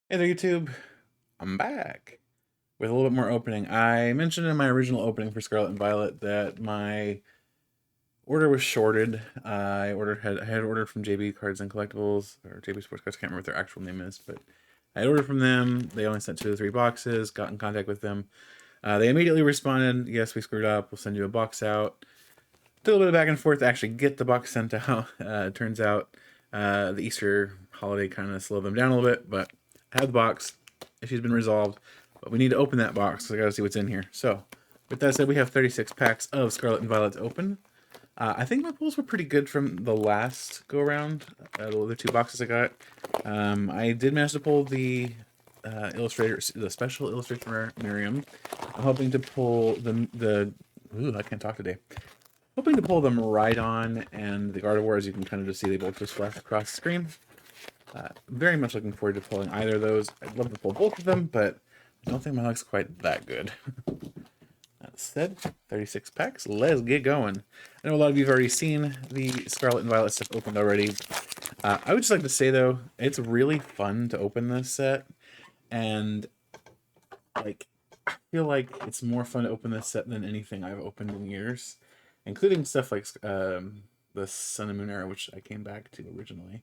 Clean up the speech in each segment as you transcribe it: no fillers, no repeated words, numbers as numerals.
Hey there, YouTube. I'm back with a little bit more opening. I mentioned in my original opening for Scarlet and Violet that my order was shorted. I had ordered from JB Cards and Collectibles or JB Sports Cards. I can't remember what their actual name is, but I had ordered from them. They only sent 2 or 3 boxes. Got in contact with them. They immediately responded, "Yes, we screwed up. We'll send you a box out." Did a little bit of back and forth to actually get the box sent out. It turns out the Easter holiday kind of slowed them down a little bit, but I have the box. Issue's been resolved, but we need to open that box. So I gotta see what's in here. So, with that said, we have 36 packs of Scarlet and Violet to open. I think my pulls were pretty good from the last go around. The 2 boxes I got. I did manage to pull the illustrator, the special illustrator Miriam. I'm hoping to pull the. Ooh, I can't talk today. Hoping to pull them right on, and the Gardevoir, as you can kind of just see, they both just flash across the screen. Very much looking forward to pulling either of those. I'd love to pull both of them, but I don't think my luck's quite that good. That said, 36 packs, let's get going. I know a lot of you have already seen the Scarlet and Violet stuff opened already. I would just like to say, though, it's really fun to open this set, and like, I feel like it's more fun to open this set than anything I've opened in years, including stuff like the Sun and Moon era, which I came back to originally.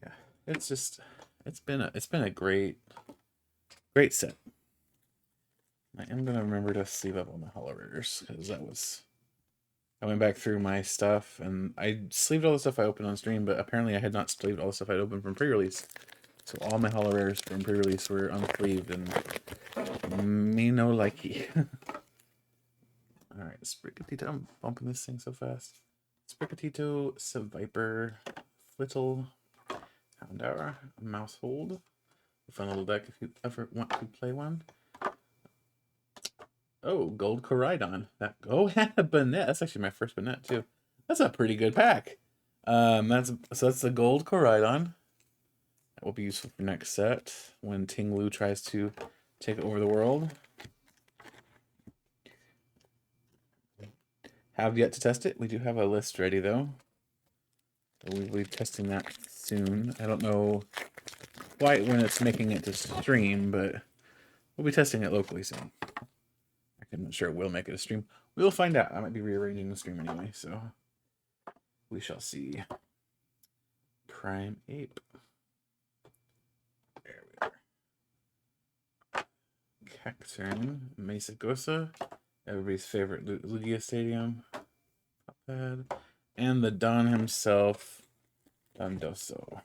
Yeah, it's just it's been a great set. I am gonna remember to sleeve up on the holo rares because I went back through my stuff and I sleeved all the stuff I opened on stream, but apparently I had not sleeved all the stuff I'd opened from pre-release. So all my holo rares from pre-release were unsleeved and me no likey. All right, Sprigatito. I'm bumping this thing so fast. Sprigatito, Seviper, Flittle, Houndour, Mousehold. A fun little deck if you ever want to play one. Oh, Gold Coridon. And a Banette. That's actually my first Banette too. That's a pretty good pack. That's the Gold Coridon. That will be useful for next set when Ting Lu tries to take over the world. Have yet to test it. We do have a list ready though. We'll be testing that soon. I don't know quite when it's making it to stream, but we'll be testing it locally soon. I'm not sure it will make it a stream. We'll find out. I might be rearranging the stream anyway, so we shall see. Prime Ape. There we are. Cacturn, Mesa Gosa, everybody's favorite Lugia Stadium. Pad. And the Don himself, Dondoso.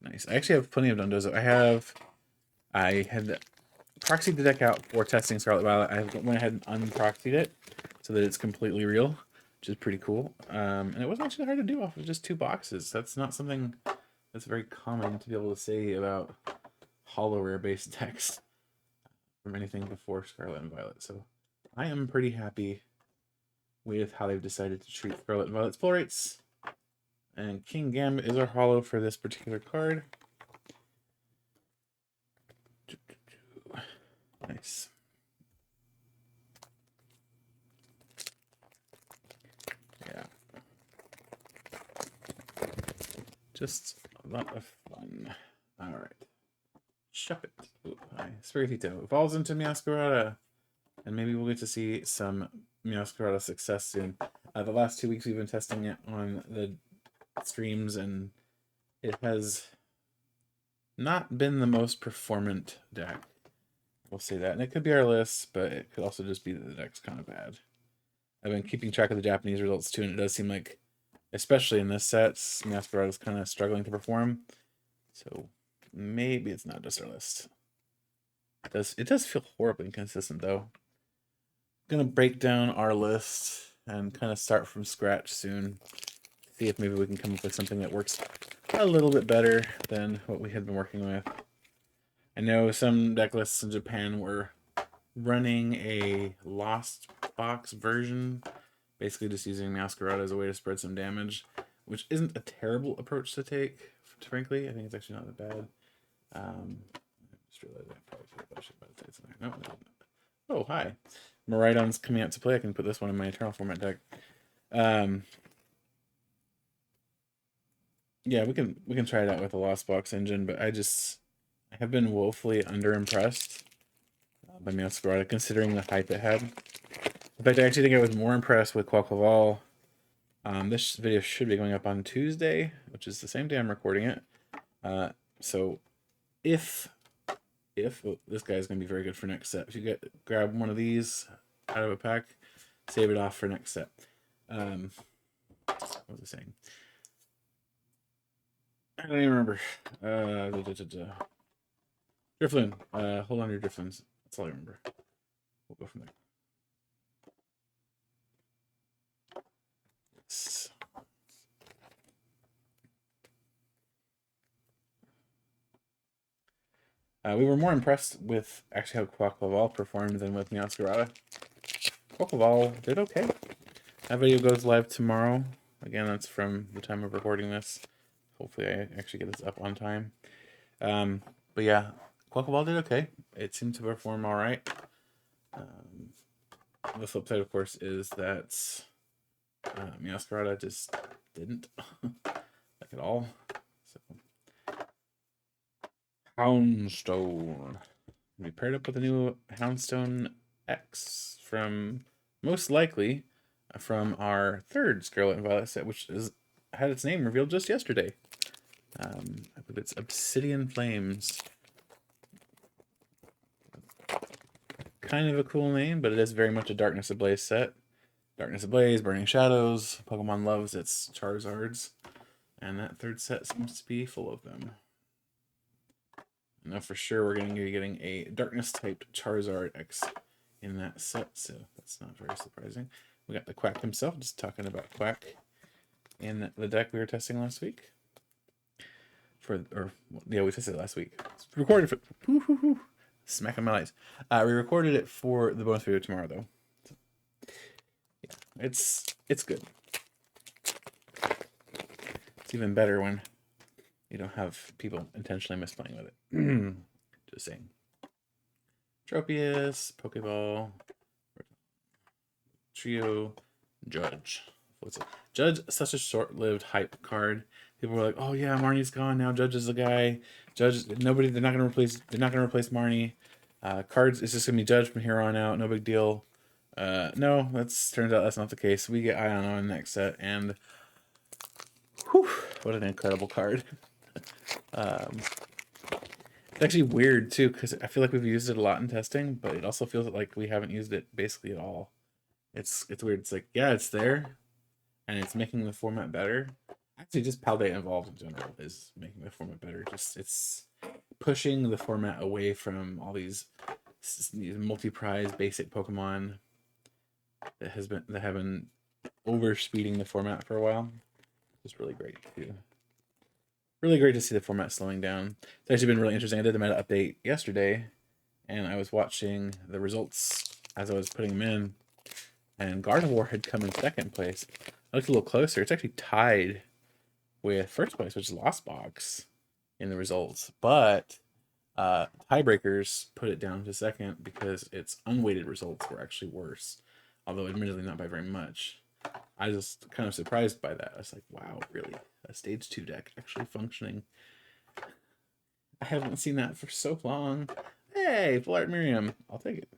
Nice. I actually have plenty of Dondozo. I had proxied the deck out for testing Scarlet Violet. I went ahead and unproxied it so that it's completely real, which is pretty cool. And it wasn't actually hard to do off of just 2 boxes. That's not something that's very common to be able to say about holo rare based decks from anything before Scarlet and Violet. So I am pretty happy with how they've decided to treat Scarlet and Violet's pull rates. And King Gambit is our holo for this particular card. Nice. Yeah. Just a lot of fun. All right. Shove it. Ooh, hi. Spiritito falls into Meowscarada. And maybe we'll get to see some Meowscarada success soon. The last 2 weeks we've been testing it on the streams, and it has not been the most performant deck. We'll say that. And it could be our list, but it could also just be that the deck's kind of bad. I've been keeping track of the Japanese results too, and it does seem like, especially in this set, Meowscarada is kind of struggling to perform. So maybe it's not just our list. It does feel horribly inconsistent though. Gonna break down our list and kind of start from scratch soon. See if maybe we can come up with something that works a little bit better than what we had been working with. I know some deck lists in Japan were running a Lost Box version, basically just using Masquerade as a way to spread some damage, which isn't a terrible approach to take, frankly. I think it's actually not that bad. Just realized I probably should have put something. No. Oh, hi. Maridon's coming out to play. I can put this one in my Eternal format deck. Um, yeah, we can try it out with the Lost Box engine, but I have been woefully underimpressed by Masquerada considering the hype it had. In fact, I actually think I was more impressed with Quaquaval. This video should be going up on Tuesday, which is the same day I'm recording it. So if oh, this guy's gonna be very good for next set. If you grab one of these out of a pack, save it off for next set. What was I saying? I don't even remember. Drifloon. Hold on to your Drifloons. That's all I remember. We'll go from there. Yes. We were more impressed with actually how Quaquaval performed than with Meowscarada. Quaquaval did okay. That video goes live tomorrow. Again, that's from the time of recording this. Hopefully I actually get this up on time. But yeah, Quaquaval did okay. It seemed to perform all right. The flip side, of course, is that Meowscarada just didn't like at all. So, Houndstone. We paired up with a new Houndstone X from most likely from our third Scarlet and Violet set, which had its name revealed just yesterday. I believe it's Obsidian Flames. Kind of a cool name, but it is very much a Darkness Ablaze set. Darkness Ablaze, Burning Shadows. Pokemon loves its Charizards, and that third set seems to be full of them. I know for sure we're going to be getting a Darkness typed Charizard X in that set, so that's not very surprising. We got the Quack himself, just talking about Quack in the deck we were testing last week. We tested it last week. It's recorded for smacking my lights. We recorded it for the bonus video tomorrow, though. So, yeah, it's good. It's even better when you don't have people intentionally misplaying with it. Just saying. Tropius, Pokeball, Trio, Judge. What's it? Judge, such a short-lived hype card. People were like, "Oh yeah, Marnie's gone now. Judge is the guy. Judge, nobody. They're not gonna replace. They're not gonna replace Marnie. Cards. It's just gonna be Judge from here on out. No big deal." No, turns out that's not the case. We get Ion on the next set, and whew, what an incredible card. It's actually weird too, because I feel like we've used it a lot in testing, but it also feels like we haven't used it basically at all. It's weird. It's like, yeah, it's there, and it's making the format better. Actually, just Paldea Evolved in general is making the format better. Just it's pushing the format away from all these multi-prize basic Pokemon that have been overspeeding the format for a while. It's really great too. Really great to see the format slowing down. It's actually been really interesting. I did the meta update yesterday, and I was watching the results as I was putting them in, and Gardevoir had come in second place. I looked a little closer. It's actually tied with first place, which is Lost Box, in the results. But tiebreakers put it down to second because its unweighted results were actually worse, although admittedly not by very much. I was just kind of surprised by that. I was like, wow, really? A stage 2 deck actually functioning. I haven't seen that for so long. Hey, Full Art Miriam. I'll take it.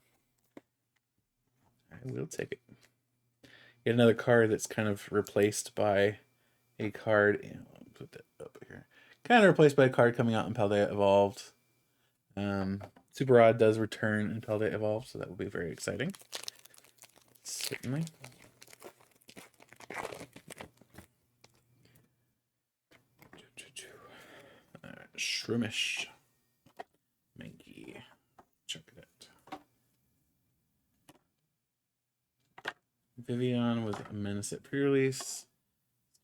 I will take it. Get another card that's kind of replaced by a card. I'll put that up here. Kind of replaced by a card coming out in Paldea Evolved. Super Rod does return in Paldea Evolved, so that will be very exciting. Certainly. Shroomish. Mankey. Check it out. Vivian with a Menace at pre-release.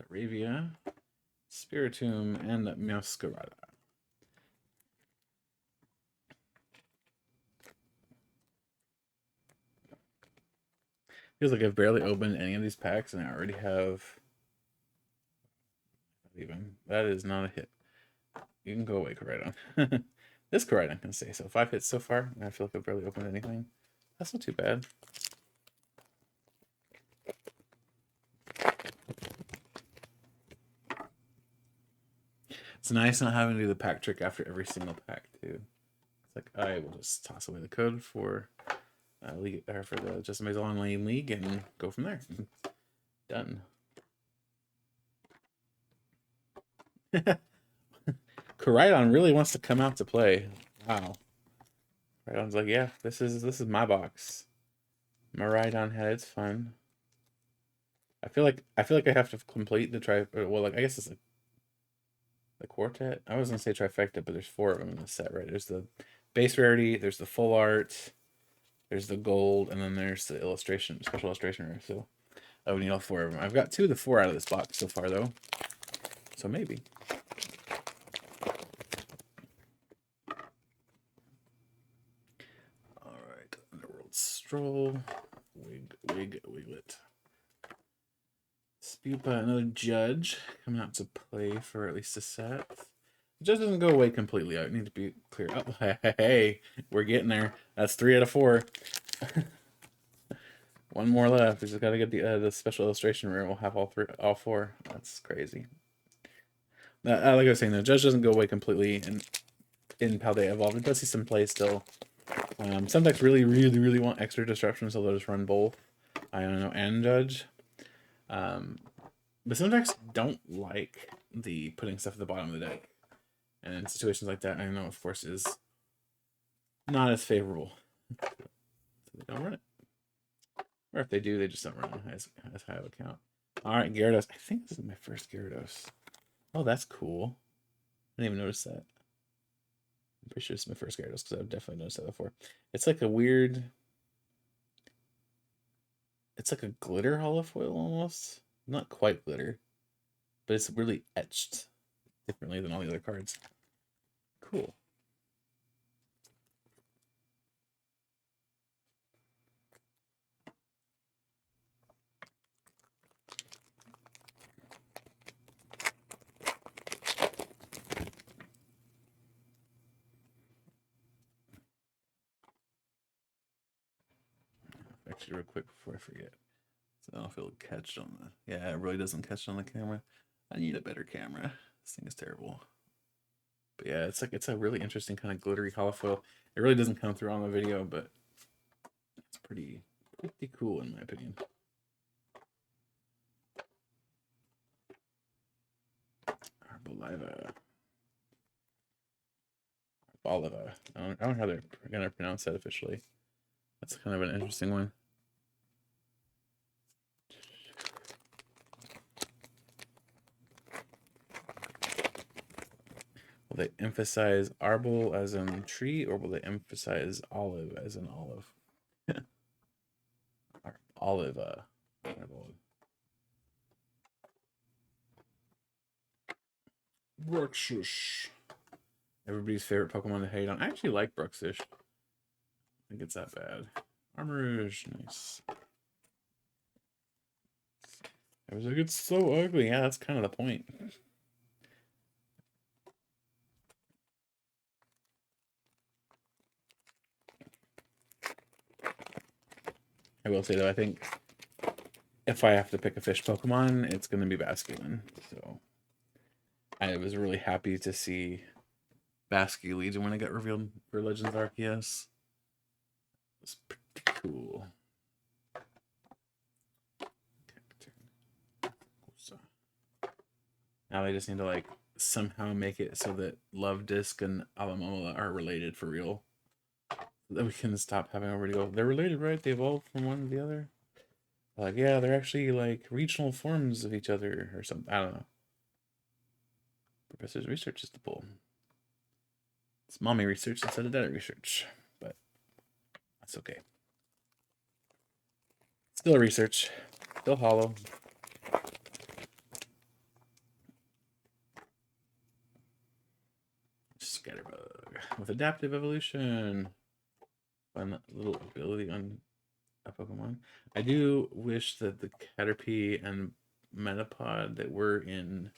Staravia. Spiritomb, and Meowscarada. Feels like I've barely opened any of these packs, and I already have. Even that is not a hit. You can go away, Koraidon. This Koraidon can say so. 5 hits so far, and I feel like I've barely opened anything. That's not too bad. It's nice not having to do the pack trick after every single pack too. It's like I will just toss away the code for league or for the Just Amazing Online League and go from there. Done. Koraidon really wants to come out to play. Wow. Koraidon's like, yeah, this is my box. Maridon had its fun. I feel like I have to complete the well, like I guess it's like the quartet. I was gonna say trifecta, but there's 4 of them in the set, right? There's the base rarity, there's the full art, there's the gold, and then there's the illustration, special illustration rare. So I would need all 4 of them. I've got 2 of the 4 out of this box so far, though. So maybe. All right, Underworld Stroll, Wiglet. Spupa, another judge coming out to play for at least a set. The judge doesn't go away completely. I need to be clear. Oh, hey, we're getting there. That's 3 out of 4. 1 more left. We just got to get the special illustration rare. We'll have all 4. That's crazy. Like I was saying, the judge doesn't go away completely in how they evolve. It does see some play still. Some decks really want extra disruption, so they'll just run both. I don't know, and judge. But some decks don't like the putting stuff at the bottom of the deck. And in situations like that, I know, of course, is not as favorable. So they don't run it. Or if they do, they just don't run it as high of a count. Alright, Gyarados. I think this is my first Gyarados. Oh, that's cool. I didn't even notice that. I'm pretty sure it's my first Gyarados because I've definitely noticed that before. It's like a weird... It's like a glitter holofoil almost. Not quite glitter, but it's really etched differently than all the other cards. Cool. Actually, real quick before I forget. So I don't know if it'll catch on the... Yeah, it really doesn't catch on the camera. I need a better camera. This thing is terrible. But yeah, it's a really interesting kind of glittery holofoil. It really doesn't come through on the video, but it's pretty cool in my opinion. Arboliva. I don't know how they're gonna pronounce that officially. That's kind of an interesting one. Will they emphasize arbol as in tree, or will they emphasize olive as in olive? Olive, Bruxish. Everybody's favorite Pokemon to hate on. I actually like Bruxish. I think it's that bad. Armorish, nice. I was like, it's so ugly. Yeah, that's kind of the point. I will say though, I think if I have to pick a fish Pokemon, it's going to be Basculin. So I was really happy to see Basculegion when it got revealed for Legends Arceus. It was pretty cool. Now they just need to like somehow make it so that Love Disc and Alomomola are related for real. So that we can stop having everybody go, they're related, right? They evolved from one to the other. Like, yeah, they're actually like regional forms of each other or something. I don't know. Professor's research is the bull. It's mommy research instead of daddy research, but that's okay. Still research, still hollow. Scatterbug with adaptive evolution. Fun little ability on a Pokemon. I do wish that the Caterpie and Metapod that were in,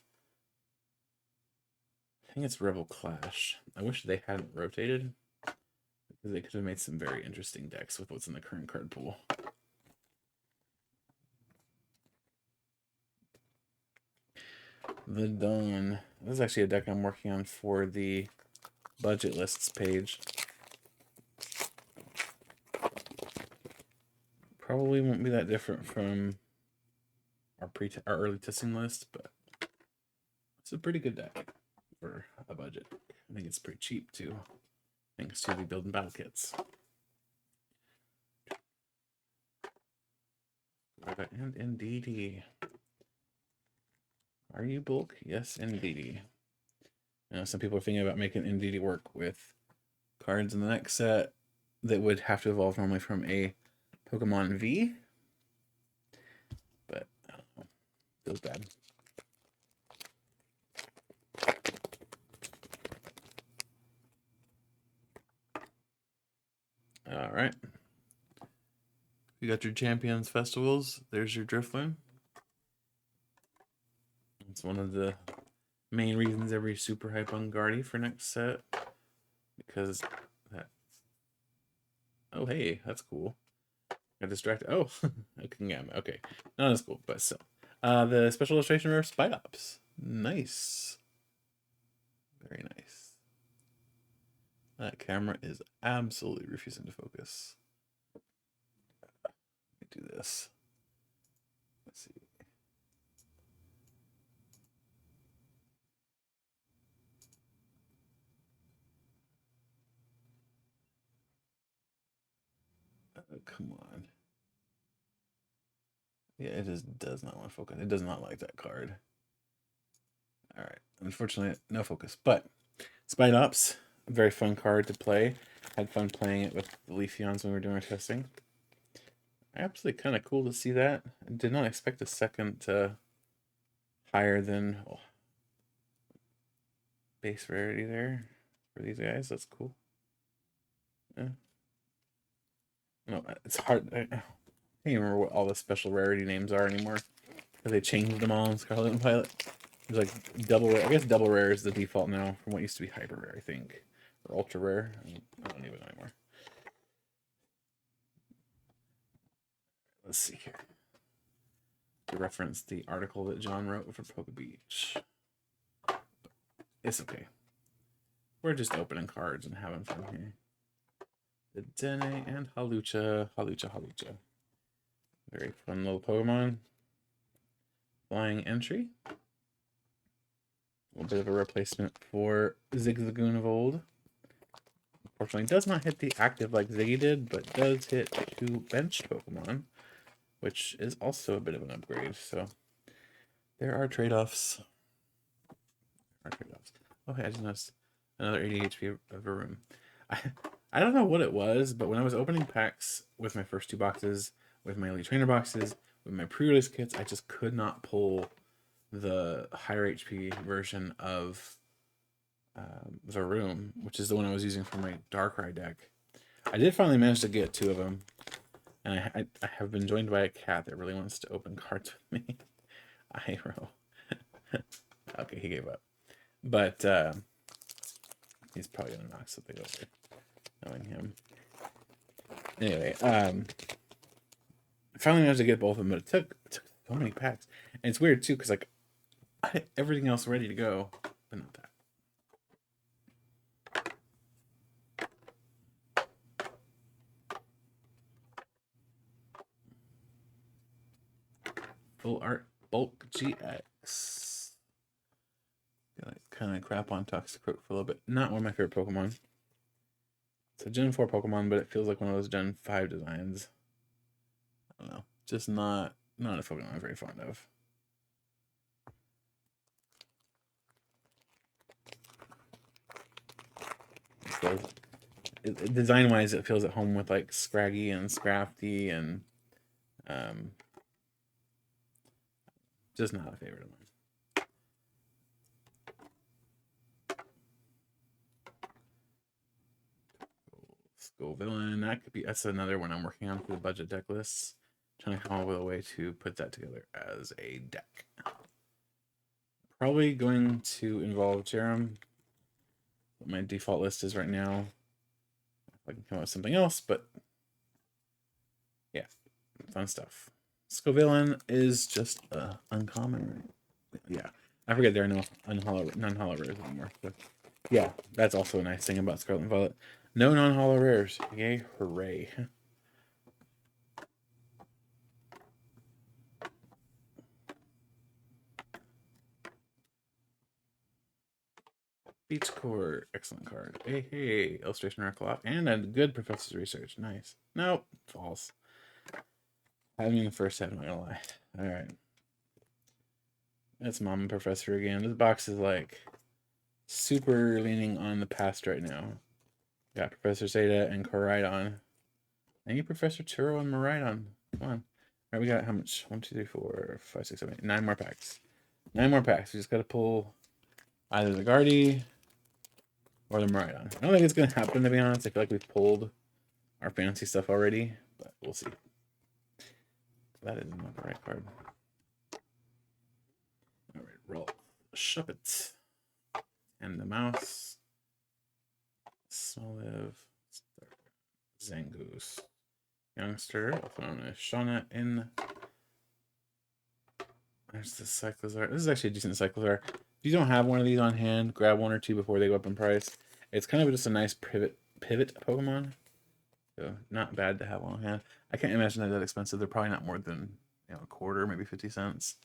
I think it's Rebel Clash, I wish they hadn't rotated because they could have made some very interesting decks with what's in the current card pool. The Dawn. This is actually a deck I'm working on for the budget lists page. Probably won't be that different from our early testing list, but it's a pretty good deck for a budget. I think it's pretty cheap too, thanks to the build and battle kits. And indeedy. Are you bulk? Yes, indeedy. You know, some people are thinking about making indeedy work with cards in the next set that would have to evolve normally from a Pokemon V. But I don't know. Feels bad. All right. You got your Champions Festivals. There's your Drifloon. It's one of the main reasons every super hype on Guardy for next set. Because that. Oh, hey, that's cool. Got distracted. Oh, okay. Not as cool, but still. The special illustration rare Spite Ops. Nice. Very nice. That camera is absolutely refusing to focus. Let me do this. Let's see. Come on. Yeah, it just does not want to focus. It does not like that card. All right. Unfortunately, no focus. But Spite Ops, a very fun card to play. Had fun playing it with the Leafeons when we were doing our testing. Absolutely kind of cool to see that. I did not expect a second higher than base rarity there for these guys. That's cool. Yeah. No, it's hard. I can't remember what all the special rarity names are anymore. Because they changed them all in Scarlet and Violet. There's like double rare. I guess double rare is the default now from what used to be hyper rare, I think. Or ultra rare. I don't even know anymore. Let's see here. To reference the article that John wrote for Poke Beach. It's okay. We're just opening cards and having fun here. The Dene and Halucha. Very fun little Pokemon. Flying entry. A little bit of a replacement for Zigzagoon of old. Unfortunately, does not hit the active like Ziggy did, but does hit 2 benched Pokemon, which is also a bit of an upgrade. So there are trade-offs. Oh, hey, I just noticed another 80 HP of a room. I don't know what it was, but when I was opening packs with my first 2 boxes, with my Elite Trainer boxes, with my pre-release kits, I just could not pull the higher HP version of the room, which is the one I was using for my Darkrai deck. I did finally manage to get 2 of them, and I have been joined by a cat that really wants to open cards with me. Iroh. Okay, he gave up. But he's probably gonna knock something over, knowing him. Anyway, I finally managed to get both of them, but it took so many packs. And it's weird too, because like I had everything else ready to go, but not that. Full art bulk GX. Kind of crap on Toxicroak for a little bit. Not one of my favorite Pokemon. It's a Gen 4 Pokemon, but it feels like one of those Gen 5 designs. I don't know. Just not a Pokemon I'm very fond of. Design-wise, it feels at home with like Scraggy and Scrafty and just not a favorite of mine. Skull Villain, that's another one I'm working on for the budget deck lists. Trying to come up with a way to put that together as a deck. Probably going to involve Jerem. What my default list is right now. I can come up with something else, but yeah, fun stuff. Scovillain is just uncommon, right? Yeah, I forget there are no non-hollow rares anymore. So, yeah, that's also a nice thing about Scarlet and Violet. No non-hollow rares. Yay, hooray. Beach Core, excellent card. Hey, illustration rare clock, and a good Professor's Research. Nice. Nope, false. Had me in the first set, I'm not gonna lie. Alright. That's Mom and Professor again. This box is like super leaning on the past right now. Got Professor Zeta and Koraidon. I need Professor Turo and Maridon. Come on. All right, we got how much? 1, 2, 3, 4, 5, 6, 7, 8. 9 more packs. 9 more packs. We just got to pull either the Guardy or the Maridon. I don't think it's going to happen, to be honest. I feel like we've pulled our fancy stuff already, but we'll see. That is not the right card. All right, roll. Shuppet. And the mouse. Smoliv. Zangoose. Youngster, also known as Shauna in. There's the Cyclizar. This is actually a decent Cyclizar. If you don't have one of these on hand, grab one or two before they go up in price. It's kind of just a nice pivot Pokemon. So not bad to have one on hand. I can't imagine they're that expensive. They're probably not more than a quarter, maybe 50 cents.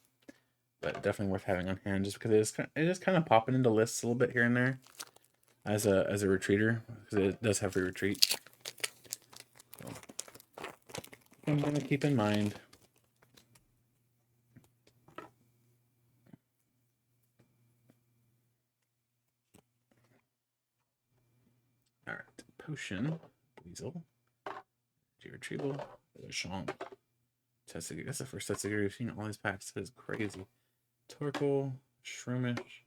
But definitely worth having on hand just because it is kind of popping into lists a little bit here and there as a retreater, because it does have free retreat. So I'm gonna keep in mind. All right, Potion, Weasel, Retrieval, Lechonk, Tessiger. That's the first Tessiger we've seen in all these packs. That is crazy. Torkoal, Shroomish,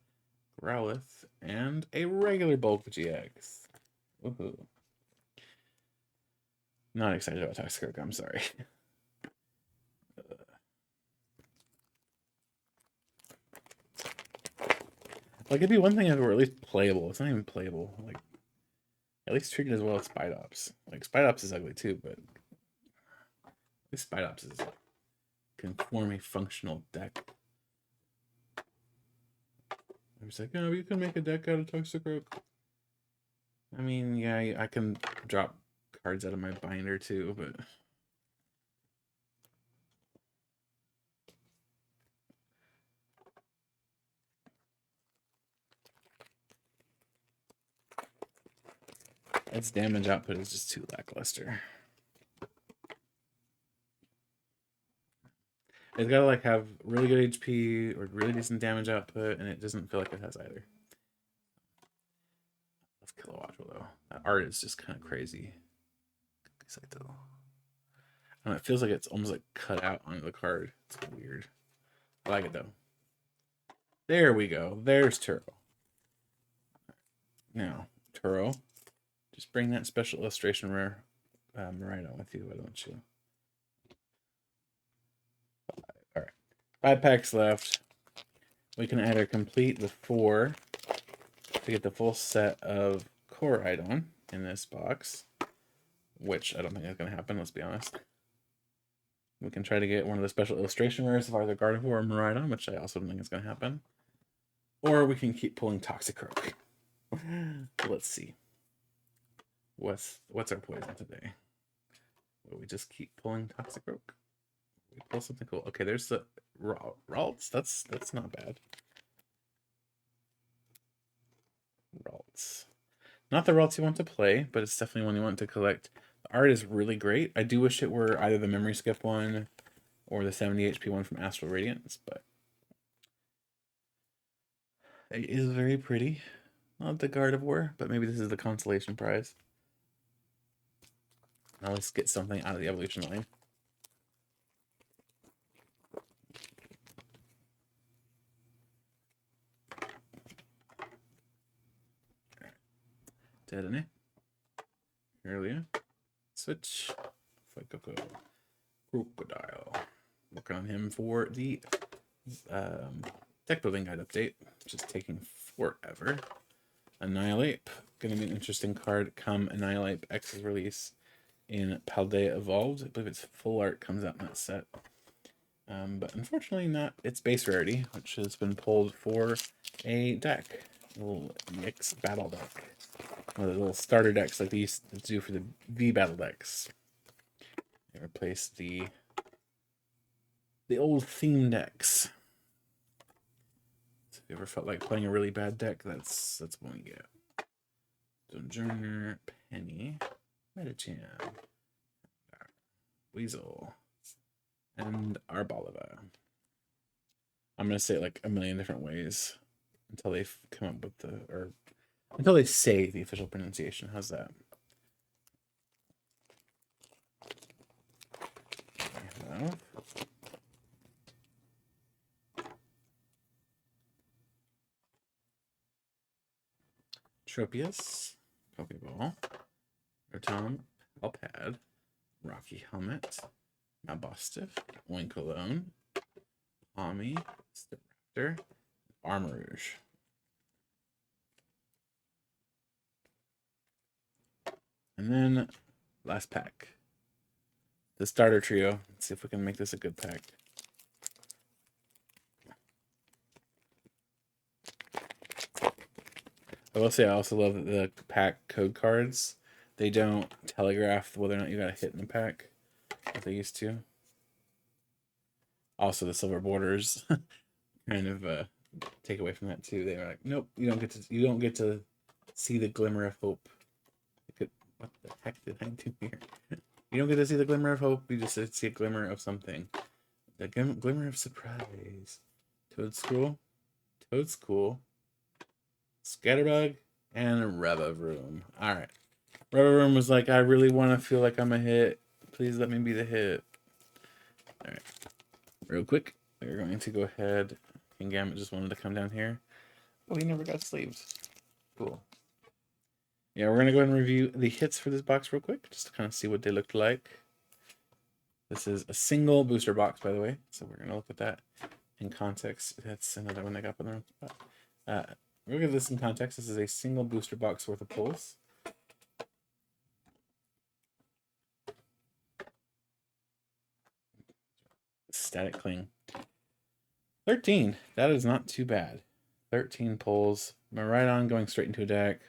Growlithe, and a regular Bulk GX. Woohoo. Not excited about Toxicroak, I'm sorry. Like, it'd be one thing if it were at least playable. It's not even playable. Like, at least treated as well as Spidops. Like, Spidops is ugly too, but at least Spidops is like, can form a functional deck. I was like, oh, you can make a deck out of Toxicroak. I mean, yeah, I can drop cards out of my binder too, but its damage output is just too lackluster. It's gotta like have really good HP or really decent damage output, and it doesn't feel like it has either. That's Kilowattrel though. That art is just kind of crazy. It's like though. I don't know, it feels like it's almost like cut out onto the card. It's weird. I like it though. There we go. There's Turo. Now, Turo, just bring that special illustration rare Maridon with you, why don't you? All right, 5 packs left. We can either complete the 4 to get the full set of Koraidon in this box, which I don't think is going to happen, let's be honest. We can try to get one of the special illustration rares of either Gardevoir or Maridon, which I also don't think is going to happen. Or we can keep pulling Toxicroak. Let's see. What's our poison today? Will we just keep pulling Toxicroak? We pull something cool. Okay, there's the Ralts. That's not bad. Ralts. Not the Ralts you want to play, but it's definitely one you want to collect. The art is really great. I do wish it were either the Memory Skip one or the 70 HP one from Astral Radiance, but it is very pretty. Not the Gardevoir, but maybe this is the consolation prize. Now let's get something out of the evolution line. Dedenne. Earlier. Switch. Fuecoco. Crocodile. Working on him for the deck building guide update, which is taking forever. Annihilate. Going to be an interesting card come Annihilate X's release in Paldea Evolved. I believe its full art comes out in that set. But unfortunately not its base rarity, which has been pulled for a deck. A little mixed battle deck. One of the little starter decks like they used to do for the V battle decks. They replaced the old theme decks. So if you ever felt like playing a really bad deck, that's what we get. Sojourner, Penny, Metachan, Weasel, and Arboliva. I'm gonna say it like a million different ways until they come up with until they say the official pronunciation. How's that? Hello. Tropius, Pokeball, Rotom, Palpad, Rocky Helmet, Malbostiff, Winkalone, Ami, Staraptor, Armarouge. And then last pack. The starter trio. Let's see if we can make this a good pack. I will say I also love the pack code cards. They don't telegraph whether or not you got a hit in the pack like they used to. Also, the silver borders kind of take away from that too. They were like, nope, you don't get to see the glimmer of hope. What the heck did I do here? You don't get to see the glimmer of hope. You just see a glimmer of something. The glimmer of surprise. Toadscool, Scatterbug, and Revavroom. All right. Revavroom was like, I really want to feel like I'm a hit. Please let me be the hit. All right. Real quick, we're going to go ahead. King Gamut just wanted to come down here. Oh, he never got sleeves. Cool. Yeah, we're going to go ahead and review the hits for this box real quick, just to kind of see what they looked like. This is a single booster box, by the way, so we're going to look at that in context. That's another one I got on the wrong spot. We'll give this in context. This is a single booster box worth of pulls. Static Cling. 13. That is not too bad. 13 pulls. Miraidon going straight into a deck.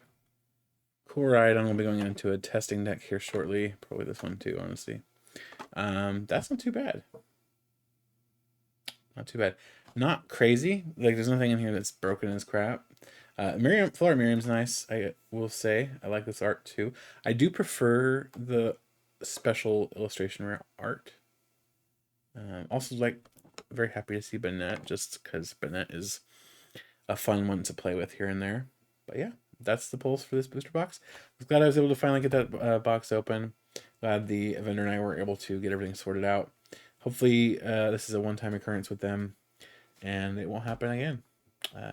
Koraidon will be going into a testing deck here shortly. Probably this one too, honestly. That's not too bad. Not too bad. Not crazy. Like, there's nothing in here that's broken as crap. Flora Miriam's nice, I will say. I like this art too. I do prefer the special illustration rare art. Also, like, very happy to see Banette, just because Banette is a fun one to play with here and there. But yeah, that's the pulls for this booster box. I was glad I was able to finally get that box open. Glad the vendor and I were able to get everything sorted out. Hopefully, this is a one-time occurrence with them, and it won't happen again,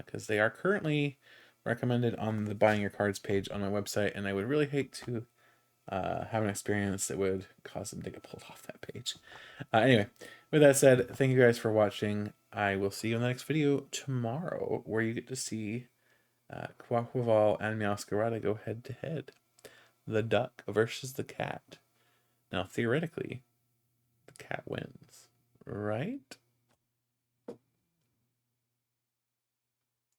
because they are currently recommended on the buying your cards page on my website, and I would really hate to have an experience that would cause them to get pulled off that page. Anyway, with that said, thank you guys for watching. I will see you in the next video tomorrow, where you get to see Quaquaval and Meowscarada go head to head. The duck versus the cat. Now, theoretically, the cat wins, right?